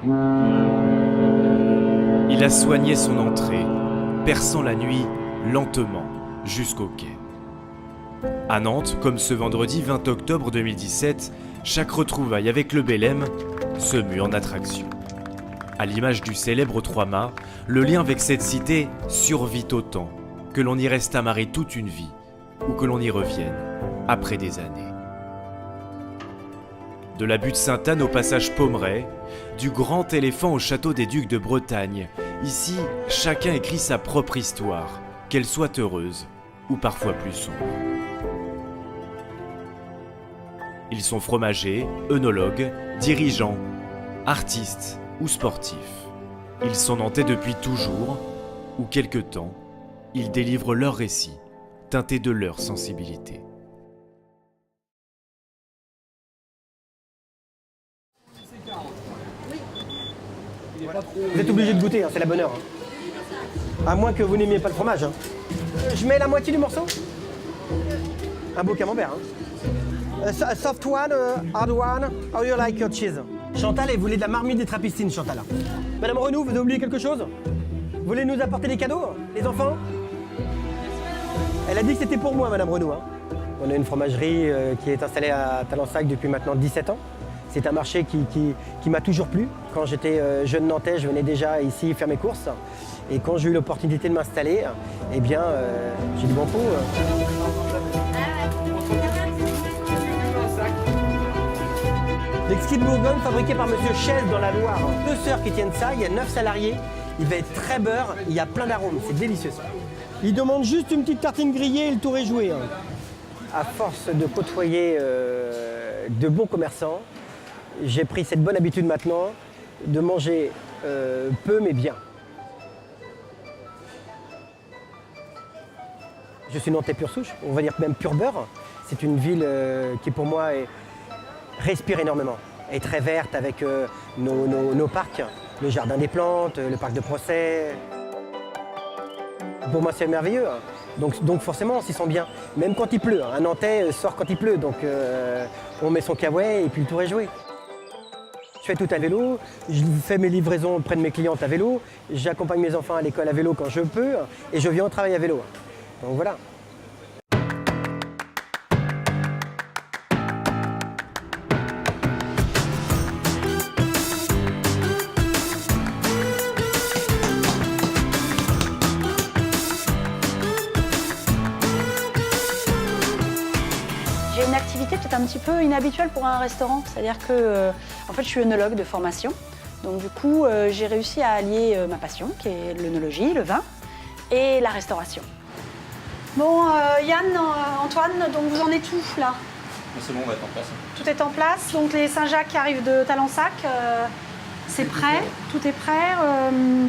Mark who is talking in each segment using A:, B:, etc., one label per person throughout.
A: Il a soigné son entrée, perçant la nuit lentement jusqu'au quai. À Nantes, comme ce vendredi 20 octobre 2017, chaque retrouvaille avec le Belém se mue en attraction. À l'image du célèbre Trois-Mâts, le lien avec cette cité survit autant que l'on y reste amarré toute une vie ou que l'on y revienne après des années. De la butte Sainte-Anne au passage Pommerais, du Grand Éléphant au château des Ducs de Bretagne, ici, chacun écrit sa propre histoire, qu'elle soit heureuse ou parfois plus sombre. Ils sont fromagers, œnologues, dirigeants, artistes ou sportifs. Ils sont nantais depuis toujours, ou quelque temps, ils délivrent leurs récits, teintés de leur sensibilité.
B: Vous êtes obligé de goûter, hein, c'est la bonne heure. À moins que vous n'aimiez pas le fromage. Hein. Je mets la moitié du morceau. Un beau camembert. Hein. A soft one, hard one, how you like your cheese? Chantal, elle voulait de la marmite des Trappistines, Chantal. Madame Renou, vous avez oublié quelque chose? Vous voulez nous apporter des cadeaux, les enfants? Elle a dit que c'était pour moi, Madame Renou. Hein. On a une fromagerie qui est installée à Talensac depuis maintenant 17 ans. C'est un marché qui m'a toujours plu. Quand j'étais jeune Nantais, je venais déjà ici faire mes courses. Et quand j'ai eu l'opportunité de m'installer, eh bien, j'ai du bon pot. L'exquis de Bourgogne fabriqué par Monsieur Chaise dans la Loire. 2 sœurs qui tiennent ça, il y a 9 salariés. Il va être très beurre, il y a plein d'arômes, c'est délicieux ça. Il demande juste une petite tartine grillée et le tour est joué. Hein. À force de côtoyer de bons commerçants, j'ai pris cette bonne habitude maintenant de manger peu mais bien. Je suis nantais pure souche, on va dire même pur beurre. C'est une ville qui pour moi respire énormément. Elle est très verte avec nos parcs, le jardin des plantes, le parc de Procès. Pour moi c'est merveilleux. Hein. Donc forcément on s'y sent bien, même quand il pleut. Un Nantais sort quand il pleut, donc on met son caouet et puis le tour est joué. Je fais tout à vélo, je fais mes livraisons auprès de mes clientes à vélo, j'accompagne mes enfants à l'école à vélo quand je peux et je viens au travail à vélo. Donc voilà.
C: J'ai une activité peut-être un petit peu inhabituelle pour un restaurant, c'est-à-dire que en fait, je suis œnologue de formation. Donc du coup, j'ai réussi à allier ma passion, qui est l'œnologie, le vin, et la restauration. Bon, Yann, Antoine, donc vous en êtes où là?
D: C'est bon, on va être en place.
C: Tout est en place, donc les Saint-Jacques qui arrivent de Talensac, c'est prêt, tout est prêt.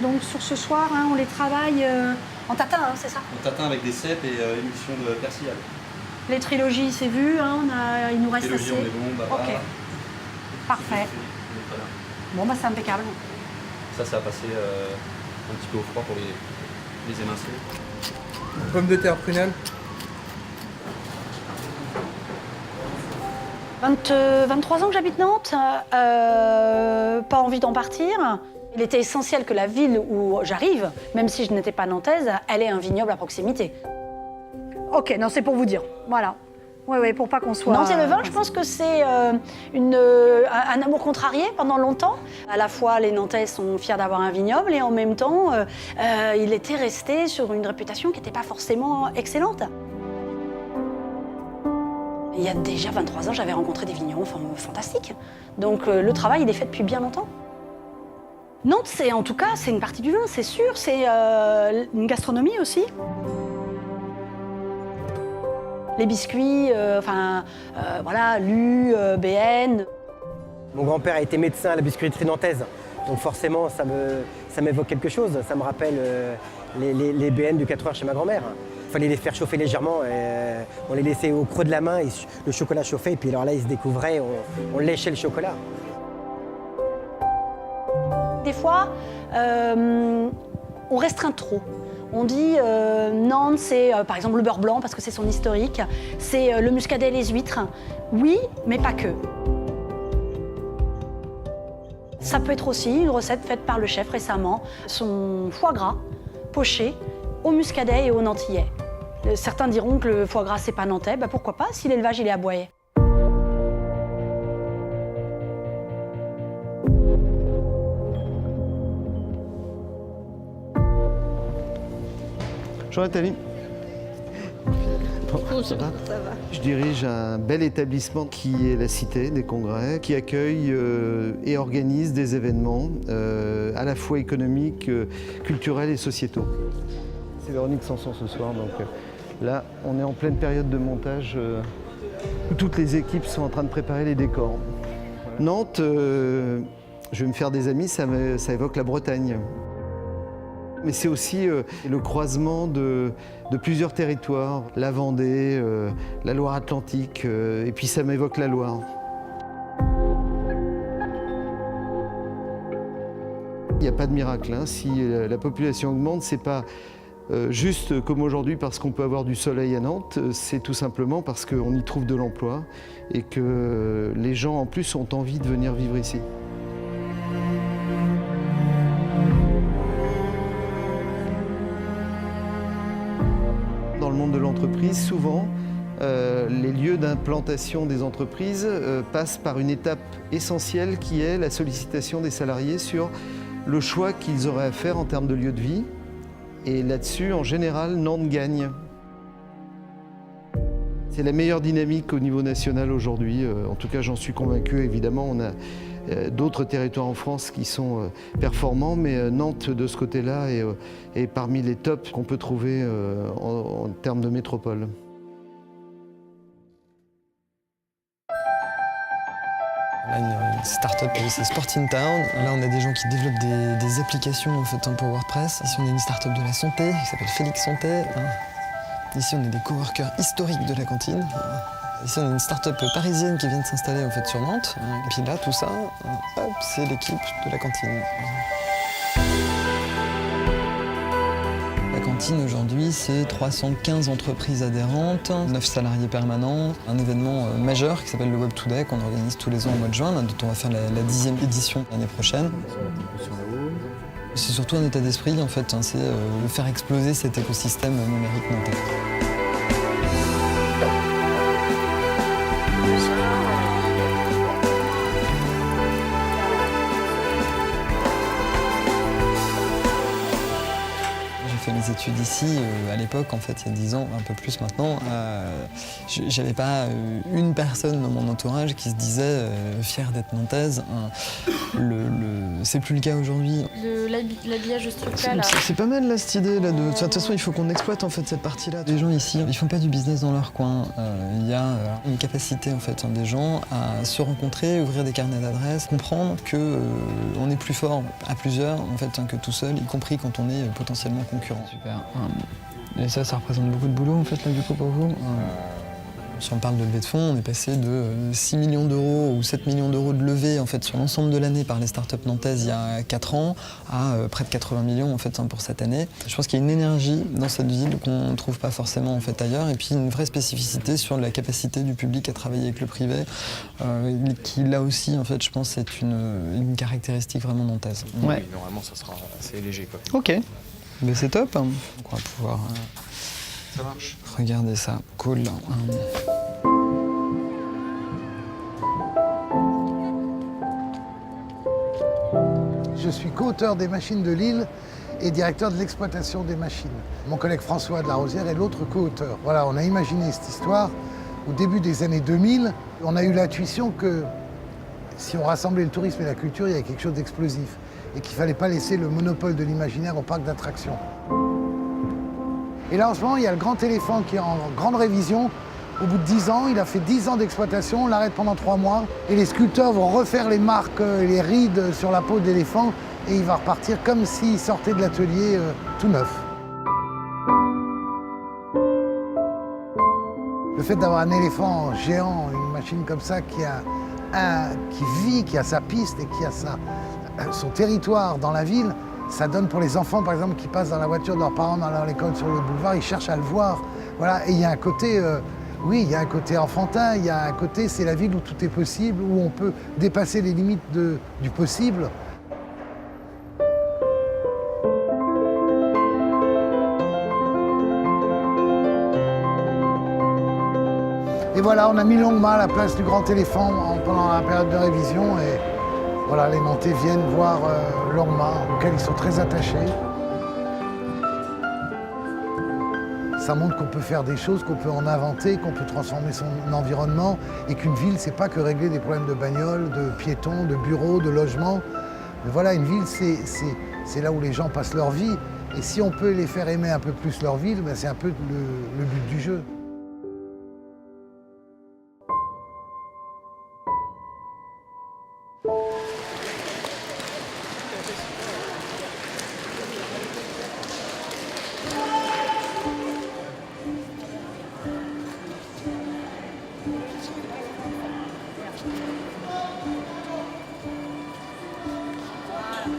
C: Donc sur ce soir, hein, on les travaille en tatin, hein, c'est ça?
D: On tatin avec des cèpes et émulsion de persillade.
C: Les trilogies, c'est vu, hein, il nous reste
D: Trilogie,
C: assez.
D: on est bon,
C: Ok, parfait. Bon, bah c'est impeccable.
D: Ça va passer un petit peu au froid pour les émincer.
E: Pommes de terre prunelle.
C: 23 ans que j'habite Nantes, pas envie d'en partir. Il était essentiel que la ville où j'arrive, même si je n'étais pas nantaise, elle ait un vignoble à proximité. Ok, non, c'est pour vous dire, voilà. Oui, pour pas qu'on soit... Nantes et le vin, je pense que c'est un amour contrarié pendant longtemps. À la fois, les Nantais sont fiers d'avoir un vignoble et en même temps, il était resté sur une réputation qui n'était pas forcément excellente. Il y a déjà 23 ans, j'avais rencontré des vignerons fantastiques. Donc le travail, il est fait depuis bien longtemps. Nantes, c'est en tout cas, c'est une partie du vin, c'est sûr. C'est une gastronomie aussi. Les biscuits, voilà, LU, BN.
B: Mon grand-père a été médecin à la biscuiterie nantaise, donc forcément ça m'évoque quelque chose. Ça me rappelle les BN du 4 heures chez ma grand-mère. Il fallait les faire chauffer légèrement, on les laissait au creux de la main et le chocolat chauffait, et puis alors là ils se découvraient, on léchait le chocolat.
C: Des fois, on restreint trop. On dit Nantes, c'est par exemple le beurre blanc parce que c'est son historique, c'est le muscadet et les huîtres. Oui, mais pas que. Ça peut être aussi une recette faite par le chef récemment, son foie gras poché au muscadet et au nantillais. Certains diront que le foie gras c'est pas nantais, bah pourquoi pas si l'élevage il est aboyé.
F: Bonjour Nathalie. Bonjour, ça va ? Je dirige un bel établissement qui est la Cité des Congrès, qui accueille et organise des événements à la fois économiques, culturels et sociétaux. C'est Véronique Sanson ce soir, donc là on est en pleine période de montage où toutes les équipes sont en train de préparer les décors. Nantes, je vais me faire des amis, ça évoque la Bretagne. Mais c'est aussi le croisement de plusieurs territoires, la Vendée, la Loire-Atlantique, et puis ça m'évoque la Loire. Il n'y a pas de miracle, hein. Si la population augmente, c'est pas juste comme aujourd'hui parce qu'on peut avoir du soleil à Nantes, c'est tout simplement parce qu'on y trouve de l'emploi et que les gens en plus ont envie de venir vivre ici. Dans le monde de l'entreprise, souvent, les lieux d'implantation des entreprises passent par une étape essentielle qui est la sollicitation des salariés sur le choix qu'ils auraient à faire en termes de lieu de vie. Et là-dessus, en général, Nantes gagne. C'est la meilleure dynamique au niveau national aujourd'hui. En tout cas, j'en suis convaincu. Évidemment, on a d'autres territoires en France qui sont performants, mais Nantes, de ce côté-là, est parmi les tops qu'on peut trouver en termes de métropole.
G: On a une start-up, c'est Sport in Town. Là, on a des gens qui développent des applications en fait, pour WordPress. Ici, on a une start-up de la santé qui s'appelle Félix Santé. Ici, on a des coworkers historiques de la cantine. Ici, on a une start-up parisienne qui vient de s'installer en fait, sur Nantes. Et puis là, tout ça, hop, c'est l'équipe de la cantine. La cantine aujourd'hui, c'est 315 entreprises adhérentes, 9 salariés permanents, un événement majeur qui s'appelle le Web Today qu'on organise tous les ans au mois de juin, dont on va faire la 10e édition l'année prochaine. C'est surtout un état d'esprit en fait, c'est de faire exploser cet écosystème numérique nantais. Mes études ici, à l'époque, en fait, il y a 10 ans, un peu plus maintenant, j'avais pas une personne dans mon entourage qui se disait fière d'être nantaise. C'est plus le cas aujourd'hui.
H: L'habillage structurel.
G: C'est pas mal là cette idée là. De toute façon, il faut qu'on exploite en fait cette partie-là. Les gens ici, ils font pas du business dans leur coin. Il y a une capacité en fait des gens à se rencontrer, ouvrir des carnets d'adresses, comprendre que on est plus fort à plusieurs en fait que tout seul, y compris quand on est potentiellement concurrent. Super. Et ça représente beaucoup de boulot en fait là du coup pour vous. Si on parle de levée de fonds, on est passé de 6 millions d'euros ou 7 millions d'euros de levée en fait, sur l'ensemble de l'année par les startups nantaises il y a 4 ans à près de 80 millions en fait, pour cette année. Je pense qu'il y a une énergie dans cette ville qu'on ne trouve pas forcément en fait, ailleurs et puis une vraie spécificité sur la capacité du public à travailler avec le privé qui là aussi en fait, je pense c'est une caractéristique vraiment nantaise.
A: Ouais. Oui, normalement ça sera assez léger. Quoi.
G: Ok, mais c'est top. Donc on va pouvoir
A: ça marche.
G: Regarder ça, cool.
I: Je suis co-auteur des machines de Lille et directeur de l'exploitation des machines. Mon collègue François de la Rosière est l'autre co-auteur. Voilà, on a imaginé cette histoire au début des années 2000. On a eu l'intuition que si on rassemblait le tourisme et la culture, il y avait quelque chose d'explosif et qu'il ne fallait pas laisser le monopole de l'imaginaire au parc d'attractions. Et là, en ce moment, il y a le Grand Éléphant qui est en grande révision. Au bout de 10 ans, il a fait 10 ans d'exploitation, on l'arrête pendant 3 mois. Et les sculpteurs vont refaire les marques, les rides sur la peau d'éléphant. Et il va repartir comme s'il sortait de l'atelier tout neuf. Le fait d'avoir un éléphant géant, une machine comme ça qui vit, qui a sa piste et qui a son territoire dans la ville, ça donne pour les enfants, par exemple, qui passent dans la voiture de leurs parents dans leur école sur le boulevard, ils cherchent à le voir. Voilà. Et il y a un côté Oui, il y a un côté enfantin, il y a un côté, c'est la ville où tout est possible, où on peut dépasser les limites du possible. Et voilà, on a mis longuement à la place du Grand Éléphant pendant la période de révision. Et voilà, les Nantais viennent voir Longmont, auquel ils sont très attachés. Ça montre qu'on peut faire des choses, qu'on peut en inventer, qu'on peut transformer son environnement et qu'une ville, c'est pas que régler des problèmes de bagnole, de piétons, de bureaux, de logements. Mais voilà, une ville, c'est là où les gens passent leur vie. Et si on peut les faire aimer un peu plus leur ville, ben c'est un peu le but du jeu.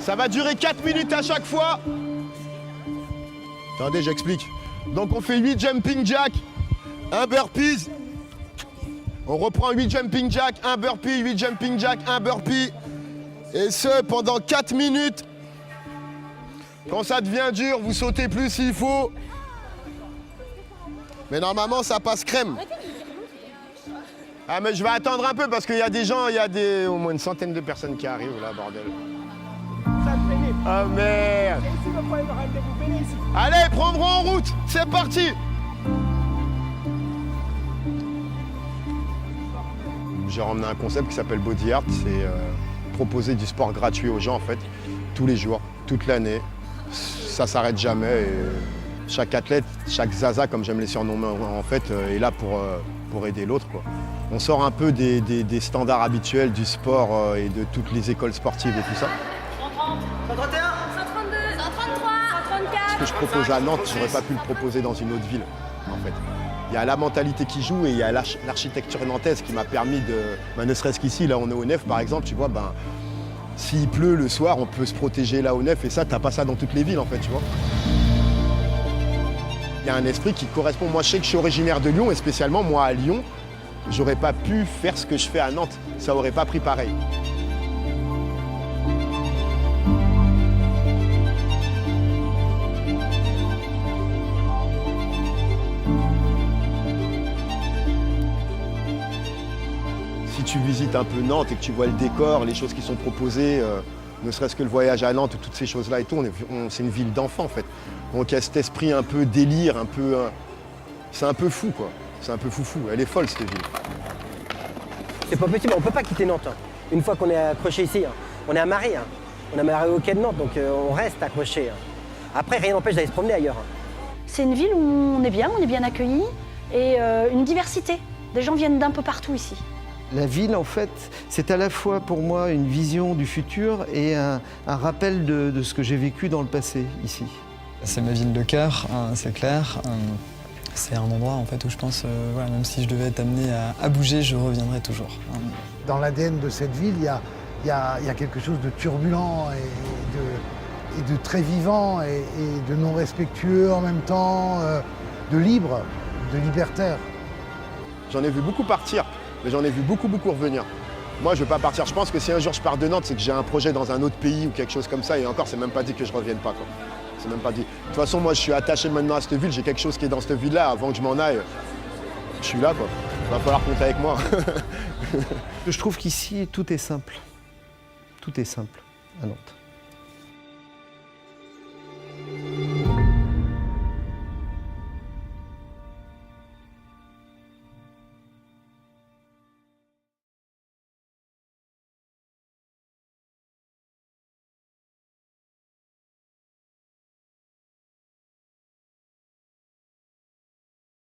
J: Ça va durer 4 minutes à chaque fois. Attendez, j'explique. Donc on fait 8 jumping jack, 1 burpees. On reprend 8 jumping jack, 1 burpee, 8 jumping jack, 1 burpee. Et ce, pendant 4 minutes. Quand ça devient dur, vous sautez plus s'il faut. Mais normalement, ça passe crème. Ah mais je vais attendre un peu parce qu'il y a des gens, il y a au moins une centaine de personnes qui arrivent là, bordel. Ah merde. Allez, prendre en route, c'est parti. J'ai ramené un concept qui s'appelle Body Art, c'est proposer du sport gratuit aux gens en fait, tous les jours, toute l'année. Ça s'arrête jamais et chaque athlète, chaque zaza comme j'aime les surnommer en fait, est là pour aider l'autre quoi. On sort un peu des standards habituels du sport et de toutes les écoles sportives et tout ça.
H: 131, 132, 133, 134.
J: Ce que je propose à Nantes, j'aurais pas pu le proposer dans une autre ville, en fait. Il y a la mentalité qui joue et il y a l'architecture nantaise qui m'a permis de... ne serait-ce qu'ici, là on est au Nef par exemple, tu vois, s'il pleut le soir, on peut se protéger là au Nef et ça, t'as pas ça dans toutes les villes en fait, tu vois. Il y a un esprit qui correspond. Moi, je sais que je suis originaire de Lyon et spécialement moi à Lyon, j'aurais pas pu faire ce que je fais à Nantes. Ça aurait pas pris pareil. Si tu visites un peu Nantes et que tu vois le décor, les choses qui sont proposées, ne serait-ce que le voyage à Nantes, toutes ces choses-là et tout, c'est une ville d'enfants en fait. Donc il y a cet esprit un peu délire, c'est un peu fou quoi. C'est un peu foufou, elle est folle cette ville.
B: C'est pas possible, on peut pas quitter Nantes. Une fois qu'on est accroché ici, on est amarré. On est amarré au quai de Nantes, donc on reste accroché. Après, rien n'empêche d'aller se promener ailleurs.
C: C'est une ville où on est bien accueillis et une diversité. Des gens viennent d'un peu partout ici.
F: La ville, en fait, c'est à la fois pour moi une vision du futur et un rappel de ce que j'ai vécu dans le passé ici.
G: C'est ma ville de cœur, c'est clair. C'est un endroit en fait où je pense, voilà, même si je devais être amené à bouger, je reviendrai toujours.
I: Dans l'ADN de cette ville, il y a quelque chose de turbulent et de très vivant et de non respectueux en même temps, de libre, de libertaire.
J: J'en ai vu beaucoup partir, mais j'en ai vu beaucoup revenir. Moi, je ne veux pas partir. Je pense que si un jour je pars de Nantes, c'est que j'ai un projet dans un autre pays ou quelque chose comme ça. Et encore, c'est même pas dit que je ne revienne pas, quoi. C'est même pas dit. De toute façon, moi, je suis attaché maintenant à cette ville. J'ai quelque chose qui est dans cette ville-là. Avant que je m'en aille, je suis là, quoi. Il va falloir compter avec moi.
F: Je trouve qu'ici, tout est simple. Tout est simple à Nantes.